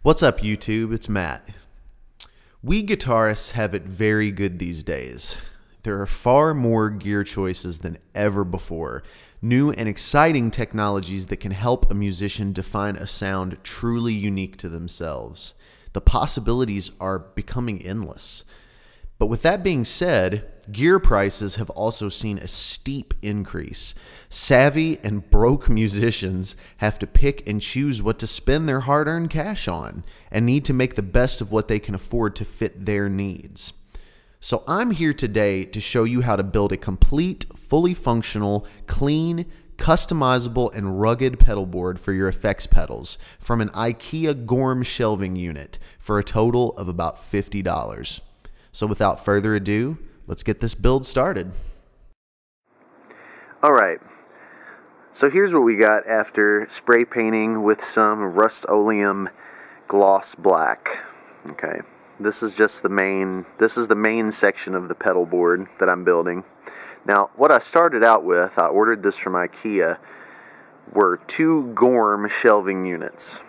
What's up, YouTube? It's Matt. We guitarists have it very good these days. There are far more gear choices than ever before, new and exciting technologies that can help a musician define a sound truly unique to themselves. The possibilities are becoming endless. But with that being said, gear prices have also seen a steep increase. Savvy and broke musicians have to pick and choose what to spend their hard-earned cash on and need to make the best of what they can afford to fit their needs. So I'm here today to show you how to build a complete, fully functional, clean, customizable, and rugged pedal board for your effects pedals from an Ikea Gorm shelving unit for a total of about $50. So without further ado, let's get this build started. Alright, so here's what we got after spray painting with some Rust-Oleum gloss black. Okay, this is just the main section of the pedal board that I'm building. Now, what I started out with, I ordered this from Ikea, were 2 Gorm shelving units.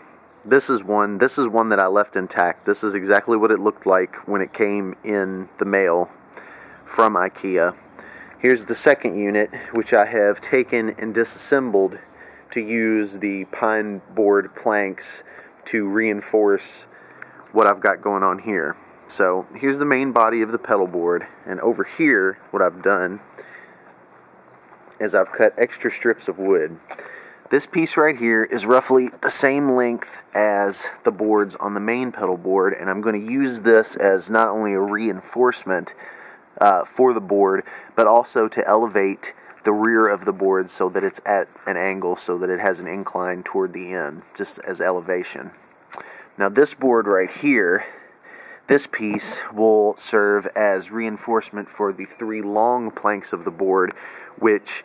This is one that I left intact. This is exactly what it looked like when it came in the mail from Ikea. Here's the second unit, which I have taken and disassembled to use the pine board planks to reinforce what I've got going on here. So here's the main body of the pedal board, and over here what I've done is I've cut extra strips of wood. This piece right here is roughly the same length as the boards on the main pedal board, and I'm going to use this as not only a reinforcement for the board, but also to elevate the rear of the board so that it's at an angle, so that it has an incline toward the end, just as elevation. Now this board right here, this piece will serve as reinforcement for the 3 long planks of the board, which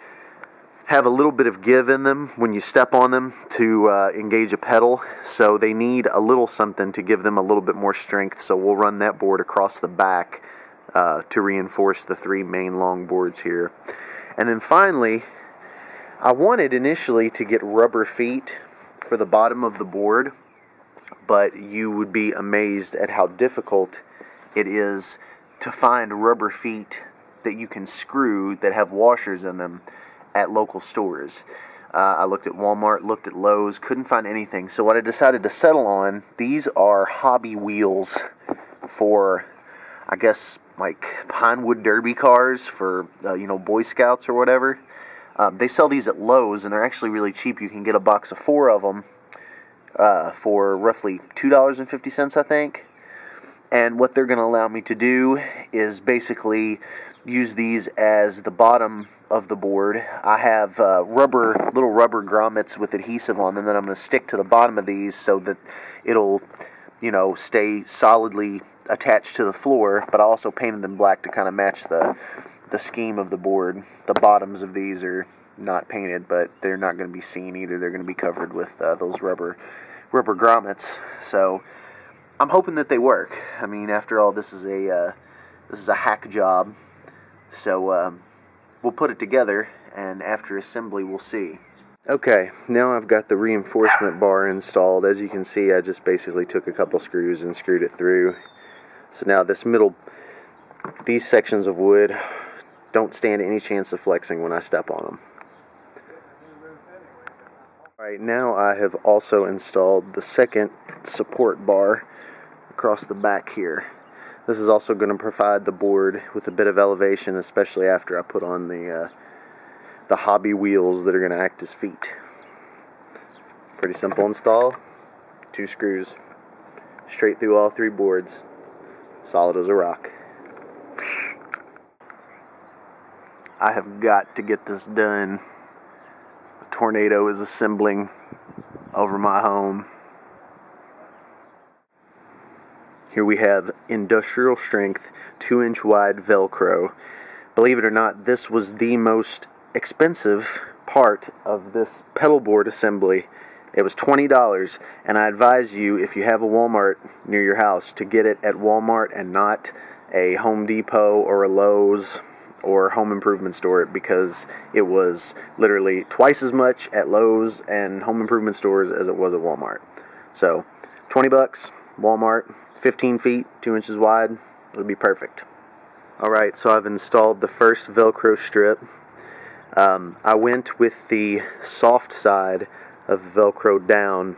have a little bit of give in them when you step on them to engage a pedal, so they need a little something to give them a little bit more strength. So we'll run that board across the back to reinforce the 3 main long boards here. And then finally, I wanted initially to get rubber feet for the bottom of the board, but you would be amazed at how difficult it is to find rubber feet that you can screw that have washers in them at local stores. I looked at Walmart, looked at Lowe's, couldn't find anything. So what I decided to settle on, these are hobby wheels for, I guess, like Pinewood Derby cars for, Boy Scouts or whatever. They sell these at Lowe's, and they're actually really cheap. You can get a box of 4 of them for roughly $2.50, I think. And what they're going to allow me to do is basically use these as the bottom of the board. I have little rubber grommets with adhesive on them that I'm going to stick to the bottom of these so that it'll, stay solidly attached to the floor. But I also painted them black to kind of match the scheme of the board. The bottoms of these are not painted, but they're not going to be seen either. They're going to be covered with those rubber grommets. So I'm hoping that they work. I mean, after all, this is a hack job. So we'll put it together, and after assembly we'll see. Okay, now I've got the reinforcement bar installed. As you can see, I just basically took a couple screws and screwed it through. So now these sections of wood don't stand any chance of flexing when I step on them. Alright, now I have also installed the second support bar across the back here. This is also going to provide the board with a bit of elevation, especially after I put on the hobby wheels that are going to act as feet. Pretty simple install. 2 screws straight through all 3 boards. Solid as a rock. I have got to get this done. A tornado is assembling over my home. Here we have industrial strength 2-inch wide Velcro. Believe it or not, this was the most expensive part of this pedal board assembly. It was $20, and I advise you, if you have a Walmart near your house, to get it at Walmart and not a Home Depot or a Lowe's or home improvement store, because it was literally twice as much at Lowe's and home improvement stores as it was at Walmart. So $20, Walmart, 15 feet, 2 inches wide. It'll be perfect. Alright, so I've installed the first Velcro strip. I went with the soft side of Velcro down.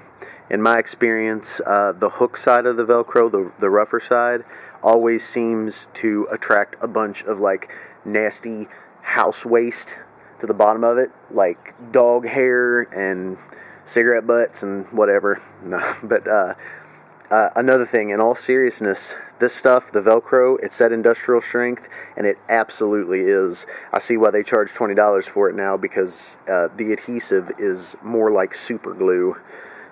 In my experience, the hook side of the Velcro, the rougher side, always seems to attract a bunch of like nasty house waste to the bottom of it, like dog hair and cigarette butts and whatever. No, but another thing, in all seriousness, this stuff, the Velcro, it's that industrial strength, and it absolutely is. I see why they charge $20 for it now, because the adhesive is more like super glue.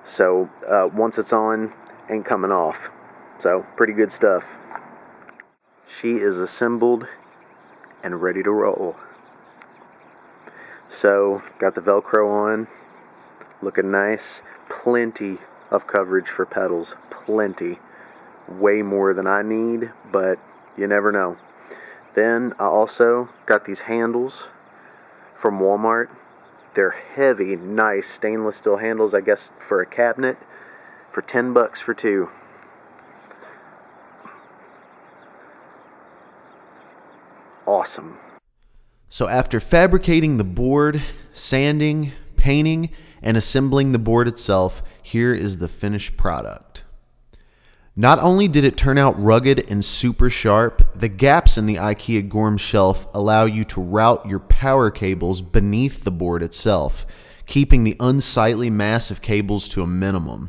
So once it's on, ain't coming off. So pretty good stuff. She is assembled and ready to roll. So got the Velcro on, looking nice. Plenty of coverage for pedals, plenty. Way more than I need, but you never know. Then I also got these handles from Walmart. They're heavy, nice stainless steel handles, I guess for a cabinet, for $10 for 2. Awesome. So after fabricating the board, sanding, painting, and assembling the board itself, here is the finished product. Not only did it turn out rugged and super sharp, the gaps in the Ikea Gorm shelf allow you to route your power cables beneath the board itself, keeping the unsightly mass of cables to a minimum.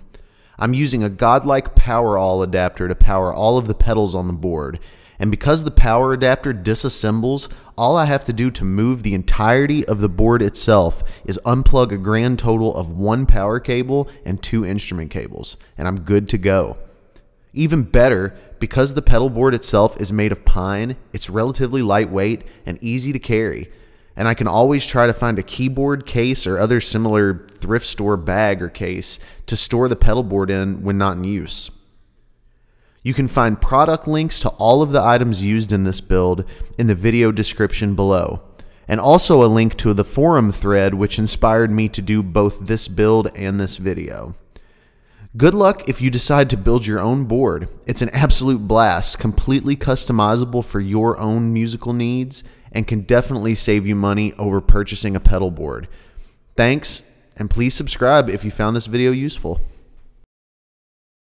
I'm using a godlike power-all adapter to power all of the pedals on the board, and because the power adapter disassembles, all I have to do to move the entirety of the board itself is unplug a grand total of 1 power cable and 2 instrument cables, and I'm good to go. Even better, because the pedal board itself is made of pine, it's relatively lightweight and easy to carry, and I can always try to find a keyboard case or other similar thrift store bag or case to store the pedal board in when not in use. You can find product links to all of the items used in this build in the video description below, and also a link to the forum thread which inspired me to do both this build and this video. Good luck if you decide to build your own board. It's an absolute blast, completely customizable for your own musical needs, and can definitely save you money over purchasing a pedal board. Thanks, and please subscribe if you found this video useful.